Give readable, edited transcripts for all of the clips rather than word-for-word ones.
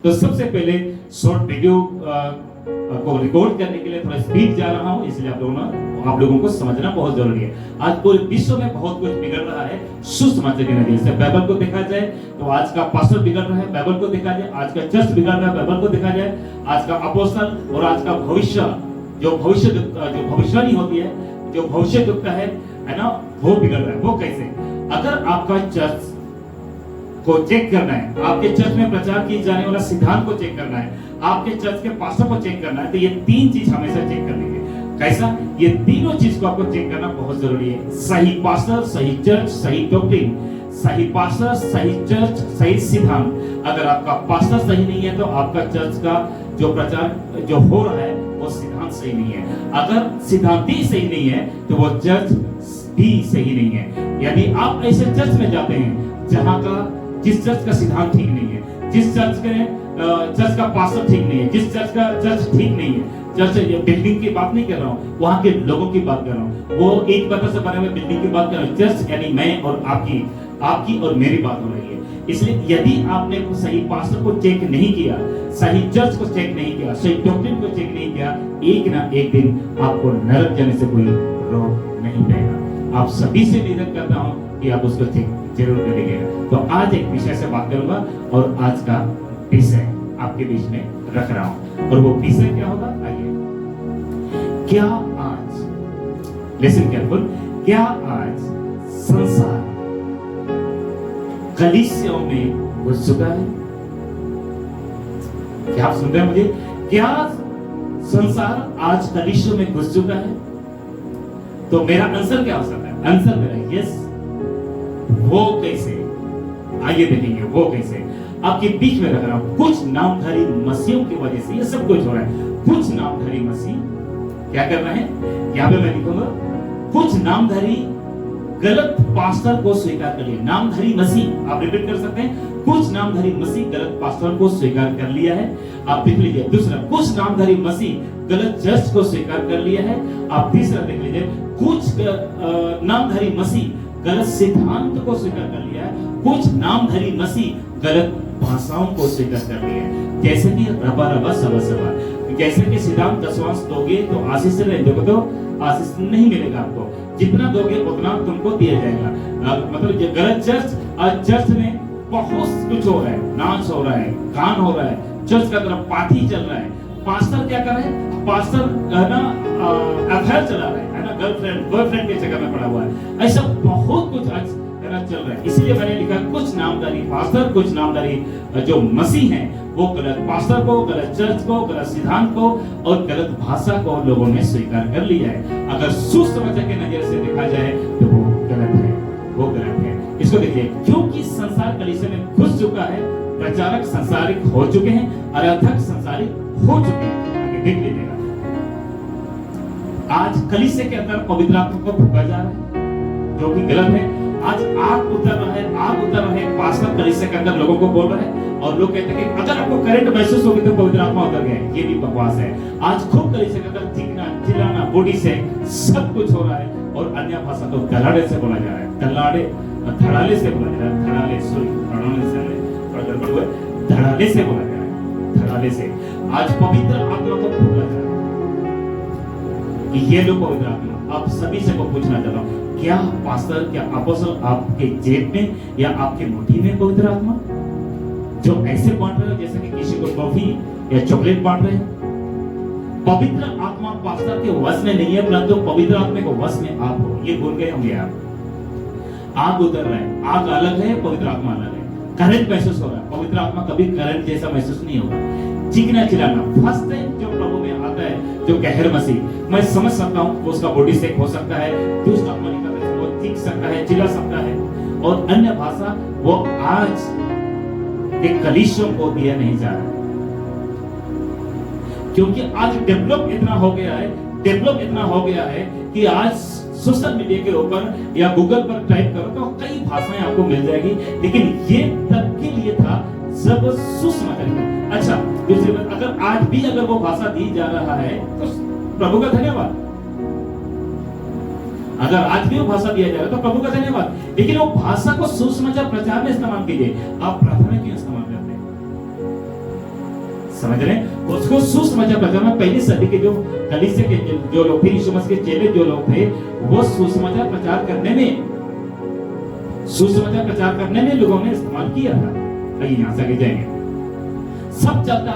तो सबसे पहले शॉर्ट वीडियो को रिकॉर्ड करने के लिए थोड़ा स्पीड जा रहा हूं, इसलिए आप लोगों को समझना बहुत जरूरी है। आज पूरे विश्व में बहुत कुछ बिगड़ रहा है सुसमाचार के नजरिए से। बाइबल को देखा जाए तो आज का पास्टर बिगड़ रहा है, बाइबल को देखा जाए आज का चर्च बिगड़ रहा है, बाइबल को देखा जाए आज का अपोस्तल और आज का भविष्य जो भविष्यवाणी होती है, जो भविष्य दुखता है ना, वो बिगड़ रहा है। वो कैसे? अगर आपका चर्च को चेक करना है, आपके चर्च में प्रचार किए जाने वाला सिद्धांत को चेक करना है, आपके चर्च के पास्टर को चेक करना है, तो ये तीन चीज हमेशा चेक करनी है। कैसा? ये तीनों चीज को आपको चेक करना बहुत जरूरी है। सही पास्टर, सही चर्च, सही डॉक्ट्रिन। सही पास्टर, सही चर्च, सही सिद्धांत। अगर आपका पास्टर सही नहीं है तो आपका चर्च का जो प्रचार जो हो रहा है वो सिद्धांत सही नहीं है। अगर सिद्धांत ही सही नहीं है तो वो चर्च भी सही नहीं है। यदि आप ऐसे चर्च में जाते हैं जहां का जिस चर्च का सिद्धांत ठीक नहीं है, जिस चर्च का पास्टर ठीक नहीं है, जिस चर्च का चर्च ठीक नहीं है, चर्च बिल्डिंग की बात नहीं कर रहा हूँ, वहां के लोगों की बात कर रहा हूँ, वो एक पत्थर से बने हुए बिल्डिंग की बात कर रहा हूँ। चर्च यानी मैं और आपकी और मेरी बात हो रही है। इसलिए यदि आपने सही पास्टर को चेक नहीं किया, सही चर्च को चेक नहीं किया, सही डॉक्ट्रिन को चेक नहीं किया, एक ना एक दिन आपको नरक जाने से कोई रोक नहीं देगा। आप सभी से निवेदन करता हूँ कि आप उसको चेक जरूर करिएगा। तो आज एक विषय से बात करूंगा और आज का विषय आपके बीच में रख रहा हूं, और वो विषय क्या होगा? आइए, क्या आज, लिसन केयरफुल, क्या आज संसार कलीसियों में घुस चुका है? क्या आप सुन रहे हैं मुझे? क्या संसार आज कलीसियों में घुस चुका है? तो मेरा आंसर क्या हो सकता है? आंसर मेरा यस। वो कैसे? आइए देखेंगे वो कैसे। आपके बीच में रख रहा हूं, कुछ नामधारी मसीहों की वजह से ये सब कुछ हो रहा है। कुछ नामधारी मसीह क्या कर रहे हैं? यहां पे मैं लिखूंगा, कुछ नामधारी गलत पास्टर को स्वीकार कर लिया। नामधारी मसीह, आप रिपीट कर सकते हैं, कुछ नामधारी मसीह गलत पास्टर को स्वीकार कर लिया है। आप देख लीजिए दूसरा, कुछ नामधारी मसीह गलत चर्च को स्वीकार कर लिया है। आप तीसरा देख लीजिए, कुछ नामधारी मसीह गलत सिद्धांत को स्वीकार कर लिया है। कुछ नामधारी मसीह गलत भाषाओं को स्वीकार कर लिया है। जैसे कि रबा रबा सवा सवा, जैसे कि सिद्धांत दशवांश दोगे तो आशीष नहीं दोगे तो आशीष नहीं मिलेगा आपको। जितना दोगे उतना तुमको दिया जाएगा। मतलब ये गलत चर्च, आज चर्च में बहुत कुछ हो रहा है, नाच हो रहा है, गान हो रहा है, चर्च का तरफ पार्टी चल रहा है। पास्टर क्या कर रहे हैं? पास्टर अफेयर चला रहा है ना, गर्लफ्रेंड बॉयफ्रेंड के जगह में पड़ा हुआ है। ऐसा बहुत कुछ आज चल रहा है। इसलिए मैंने लिखा, कुछ नामधारी पास्टर, कुछ नामधारी जो मसीह हैं, वो गलत पास्टर को, गलत चर्च को, गलत सिद्धांत को और गलत भाषा को लोगों ने स्वीकार कर लिया है। अगर सुसमाचार के नजर से देखा जाए तो वो गलत है, वो गलत है। इसको देखिए, क्योंकि संसार कलीसिया में घुस चुका है, प्रचारक संसारिक हो चुके हैं, आराधक संसारिक हो चुके हैं। आगे देख लीजिएगा, आज कलीसिया के अंदर पवित्र आत्मा को फूंका जा रहा है, जो कि गलत है। आज आग उतर रहा है, आग उतर रहा है। पास्टर कलीसिया के अंदर लोगों को बोल रहे हैं और लोग कहते हैं कि अगर आपको करंट महसूस होगी तो पवित्र आत्मा उतर गया है। ये भी बकवास है। आज खूब कलीसिया के अंदर चीखना, चिल्लाना, बॉडी से सब कुछ हो रहा है, और अन्य भाषा तो धड़ाड़े से बोला जा रहा है, धड़ाले से बोला जा रहा है, धड़ाले से थोड़ा गड़बड़ हुआ, धड़ाले से बोला जा रहा है, धड़ाले से। आज पवित्र आत्मा को फूंका जा रहा है कि ये लो पवित्र आत्मा। आप सभी से को पूछना चाहता हूँ, क्या पास्टर, क्या अपोस्तल आपके जेब में या आपके मुट्ठी में पवित्र आत्मा, जो ऐसे बांट रहे हो जैसे कि किसी को टॉफी या चॉकलेट बांट रहे हैं? पवित्र आत्मा पास्टर के वश में नहीं है, परंतु पवित्र आत्मा के वश में आप हो। ये भूल गए होंगे आप। आग उतर रहा है, आग अलग है, पवित्र आत्मा अलग है। करंट महसूस हो रहा है, पवित्र आत्मा कभी करंट जैसा महसूस नहीं होगा। चीखना चिल्लाना, फर्स्ट टाइम जो प्रभु में आता है, जो गहर मसीह, मैं समझ सकता हूँ उसका बॉडी सेक हो सकता है, दुष्ट आत्मा निकल रहा है, वो चीख सकता है, चिल्ला सकता है, और अन्य भाषा वो आज एक कलीसियों को दिया नहीं जा रहा, क्योंकि आज डेवलप इतना हो गया है कि आज सोशल मीडिया के ऊपर या गूगल पर टाइप करो तो कई भाषाएं आपको मिल जाएगी। लेकिन ये तब के लिए था जब सुसमाचार। अच्छा, दूसरी बात, अगर आज भी अगर वो भाषा दी जा रहा है तो प्रभु का धन्यवाद। अगर आज भी वो भाषा दिया जा रहा है तो प्रभु का धन्यवाद। लेकिन वो भाषा को सुसमाचार प्रचार में इस्तेमाल कीजिए। आप प्रार्थना क्यों इस्तेमाल करते हैं? समझ रहे हैं? उसको सुसमाचार प्रचार में पहली सदी के जो कलीसिया के जो लोग थे, यीशु मसीह के चेले जो लोग थे, वो सुसमाचार प्रचार करने में लोगों ने इस्तेमाल किया था। आइए यहाँ से आगे जाएंगे। सब चलता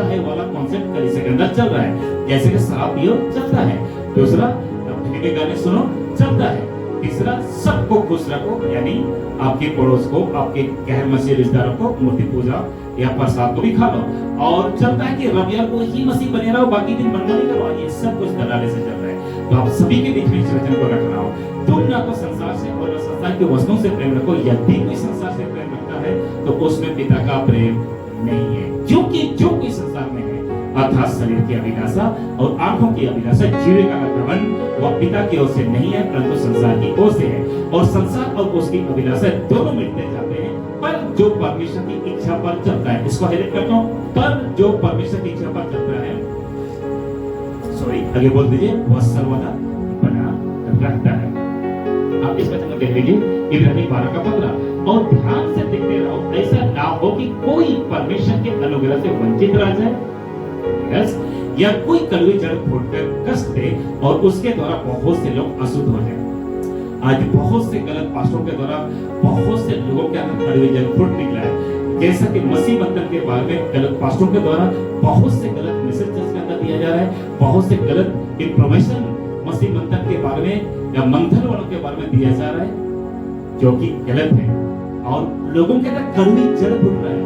है वाला कॉन्सेप्ट कलीसिया के अंदर चल रहा है। जैसे कि शराब पियो चलता है, दूसरा फिल्म के गाने सुनो चलता है, तीसरा सबको खुश रखो, यानी आपके पड़ोस को, आपके गैर मसीही रिश्तेदारों को मूर्ति पूजा या प्रसाद को भी खा लो। और चलता है कि रविवार को ही मसीह बने रहो, बाकी दिन बंद नहीं करो। ये सब कुछ दलाले से चल रहा है। तो आप सभी के बीच में इस वचन को रखना हो। तुम ना तो संसार से और न संसार के वस्तुओं से प्रेम रखो। यदि कोई संसार से प्रेम रखता है तो उसमें पिता का प्रेम नहीं है। क्योंकि जो कोई संसार में है, अर्थात शरीर की अभिलाषा और आंखों की अभिलाषा, जीविका का घमंड, वह पिता की ओर से नहीं है परंतु संसार की ओर से है। और संसार और उसकी अभिलाषा दोनों मिटते जाते हैं, पर जो परमेश्वर की इच्छा पर चलता है, इसको हाईलाइट करता हूं, पर जो परमेश्वर की इच्छा पर चलता है, आगे बोल दीजिए, वह सर्वदा बना रहता है। आप इस वचन को देख लीजिए, इब्रानी 12 का 15। और ध्यान से देखते रहो, ऐसा ना हो कि कोई परमेश्वर के अनुग्रह से वंचित रह जाए, या कोई कड़वी जड़ फूटकर कष्ट दे और उसके द्वारा बहुत से लोग अशुद्ध हो जाए। आज बहुत से गलत पास्टरों के द्वारा बहुत से लोगों के अंदर कड़वी जड़ फूट निकला है। जैसा कि मसीह बंधन के बारे में गलत पास्टरों के द्वारा बहुत से गलत मैसेज के अंदर दिया जा रहा है, बहुत से गलत इंफॉर्मेशन मसीह बंधन के बारे में या मंथन वालों के बारे में दिया जा रहा है, जो कि गलत है और लोगों के अंदर कड़वी जड़ फूट रहा है,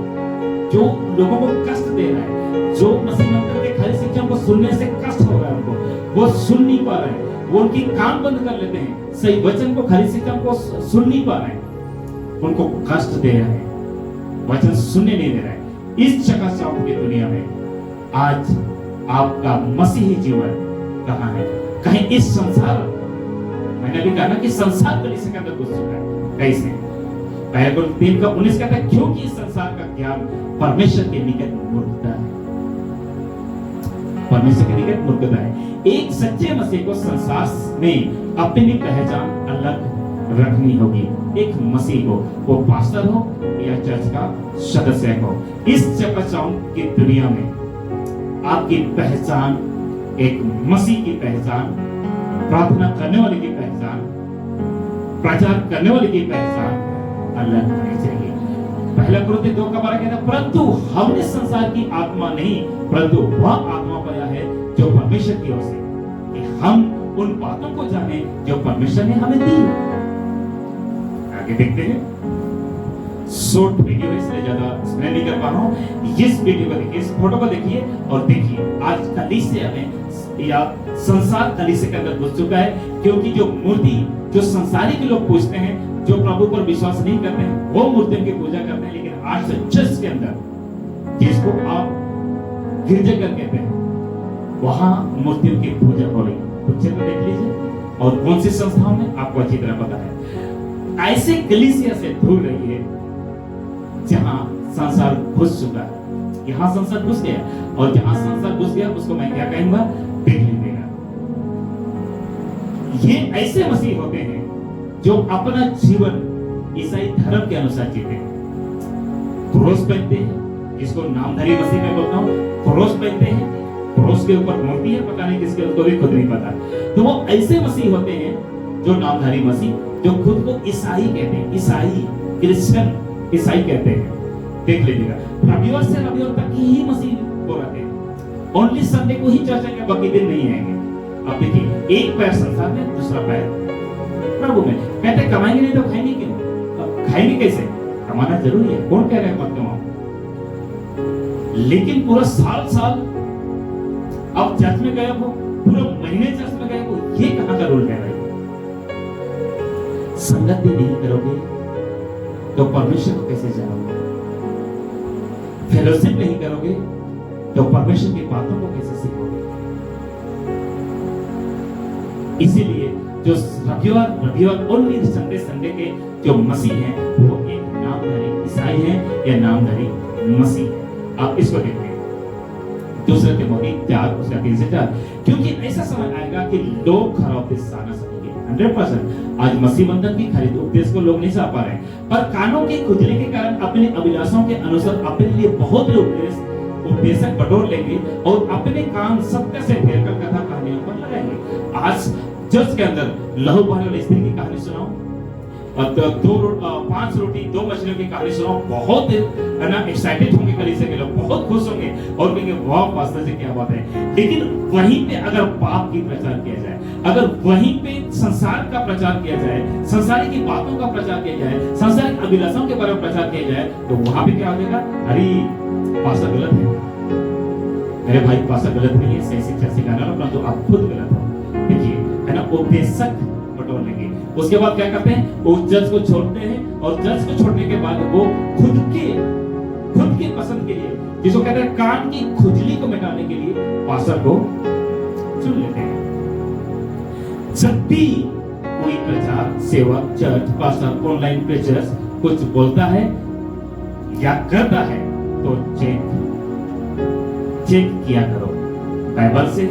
जो लोगों को कष्ट दे रहा है। जो मसीह मंदिर के खाली शिक्षा को सुनने से कष्ट हो रहा है, उनको वो सुन नहीं पा रहे हैं, वो उनकी कान बंद कर लेते हैं, सही वचन को, खाली शिक्षा को सुन नहीं पा रहे हैं, उनको कष्ट दे रहे हैं, वचन सुनने नहीं दे रहे हैं। इस चकाचौंध की दुनिया में आज आपका मसीही जीवन कहाँ है? कहीं इस संसार, मैंने भी कहा ना कि संसार कलीसिया के अंदर घुस चुका है। कैसे? पहले कोरिन्थियों 3 का 19 कहता है, क्योंकि इस संसार का ज्ञान परमेश्वर के निकट मूर्खता है। परमेश्वर के निकट मूर्खता है। एक सच्चे मसीह को संसार में अपनी पहचान अलग रखनी होगी। एक मसीह को, वो पास्टर हो या चर्च का सदस्य हो, इस चकाचौंध की दुनिया में आपकी पहचान, एक मसीह की पहचान, प्रार्थना करने वाले की पहचान, प्रचार करने वाले की पहचान अलग होनी चाहिए। पहला कुरिन्थियों 2 का 12 कहता है, परंतु हमने संसार की आत्मा नहीं, परंतु वह आत्मा पाया है जो परमेश्वर की ओर से, कि हम उन बातों को जाने जो परमेश्वर ने हमें दी। आगे देखते हैं। शॉर्ट वीडियो है, इसलिए ज्यादा एक्सप्लेन नहीं कर पा रहा हूं। इस वीडियो को देखिए, इस फोटो को देखिए और देखिए आज कलीसिया में या संसार कलीसिया के अंदर घुस चुका है, क्योंकि जो मूर्ति, जो संसारी के लोग पूजते हैं, जो प्रभु पर विश्वास नहीं करते हैं, वो मूर्तियों की पूजा करते हैं। लेकिन आज से चर्च के अंदर, जिसको आप गिरजाघर कहते हैं, वहां मूर्तियों की पूजा हो रही है। तो चित्र देख लीजिए, और कौन सी संस्थाओं में आपको अच्छी तरह पता है। ऐसे कलीसिया से दूर रहिए जहां संसार घुस चुका है। यहां संसार घुस गया, और जहां संसार घुस गया उसको मैं क्या कहूंगा, देख लीजिएगा। ये ऐसे मसीह होते हैं जो अपना जीवन ईसाई धर्म के अनुसार जीते हैं। क्रोस पहनते हैं, जिसको नामधारी मसीह में बोलता हूं, क्रोस पहनते हैं, क्रोस के ऊपर मूर्ति है, पता नहीं किसके, उसको भी खुद नहीं पता। तो वो ऐसे मसीह होते हैं जो नामधारी मसीह, जो खुद को ईसाई कहते हैं, ईसाई, क्रिश्चियन, ईसाई कहते हैं। देख लीजिएगा, रविवार से रविवार तक ही मसीह को रहते हैं, ओनली संडे को ही चर्च आएंगे, बाकी दिन नहीं आएंगे। अब देखिए, एक पैर संसार में, दूसरा पैर प्रभु में। कहते कमाएंगे नहीं तो खाएंगे क्यों? खाएंगे कैसे? कमाना जरूरी है, कौन कह रहा है मत कमाओ, लेकिन पूरा साल अब चर्च में गए हो, पूरा महीने चर्च में गए हो, ये कहां का रूल है भाई? संगत भी नहीं करोगे तो परमेश्वर को कैसे जानोगे? फेलोशिप नहीं करोगे तो परमेश्वर की बातों को कैसे सीखोगे? इसीलिए जो रविवार ओनली संडे के जो मसीह हैं, वो एक नामधारी ईसाई हैं या नामधारी मसीह है। आप इसको देखिए, दूसरे तिमोथी 4 उसका 3 से 4, क्योंकि ऐसा समय आएगा कि लोग खराब दिशा न सकेंगे। 100%। आज मसीह बंधन की खरीद उपदेश को लोग नहीं समझ पा रहे हैं, पर कानों की खुजली के कारण अपने अभिलाषाओं के अनुसार अपने लिए बहुत उपदेशक बटोर लेंगे और अपने कान सत्य से फेर कर कथा कहानियों पर लगाएंगे। आज चर्च के अंदर लहू बहने वाली स्त्री की कहानी सुनाओ, 5 रोटी 2 मछलियों की कहानी सुनाओ, बहुत है ना एक्साइटेड होंगे, कलीसिया के लोग बहुत खुश होंगे और कहेंगे वाह पास्टर जी क्या बात है। लेकिन वहीं पे अगर पाप की प्रचार किया जाए, अगर वहीं पे संसार का प्रचार किया जाए, संसारी की बातों का प्रचार किया जाए, संसारिक अभिलाषाओं के बारे में प्रचार किया जाए, तो वहां पे क्या हो जाएगा, अरे पास्टर गलत है, मेरे भाई पास्टर गलत नहीं है, सही शिक्षा सिखा रहा है, परंतु आप खुद गलत हो। देखिए है ना, उपदेशक बटोर लेंगे। उसके बाद क्या करते हैं, वो जज को छोड़ते हैं और जज को छोड़ने के बाद वो खुद के पसंद के लिए, जिसको कहते हैं कान की खुजली को मिटाने के लिए पास्टर को चुन लेते हैं। जब भी कोई प्रचार सेवक चर्च पास्टर ऑनलाइन प्रीचर्स कुछ बोलता है या करता है तो चेक किया करो, बाइबल से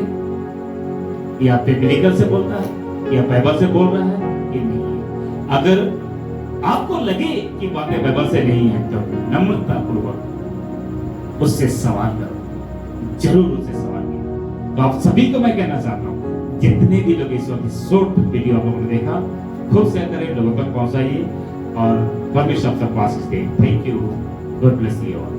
या बिब्लिकल से बोलता है या बाइबल से बोल रहा है कि नहीं। अगर आपको लगे कि बातें बाइबल से नहीं है तो नम्रता पूर्वक उससे सवाल करो, जरूर उससे सवाल करो। तो आप सभी को मैं कहना चाहता हूं, जितने भी लोग इस वक्त शॉर्ट वीडियो आप लोगों ने देखा, खूब शेयर करें, लोगों तक पहुंचाइए और परमेश्वर आपका पास दे। Thank you, God bless you all.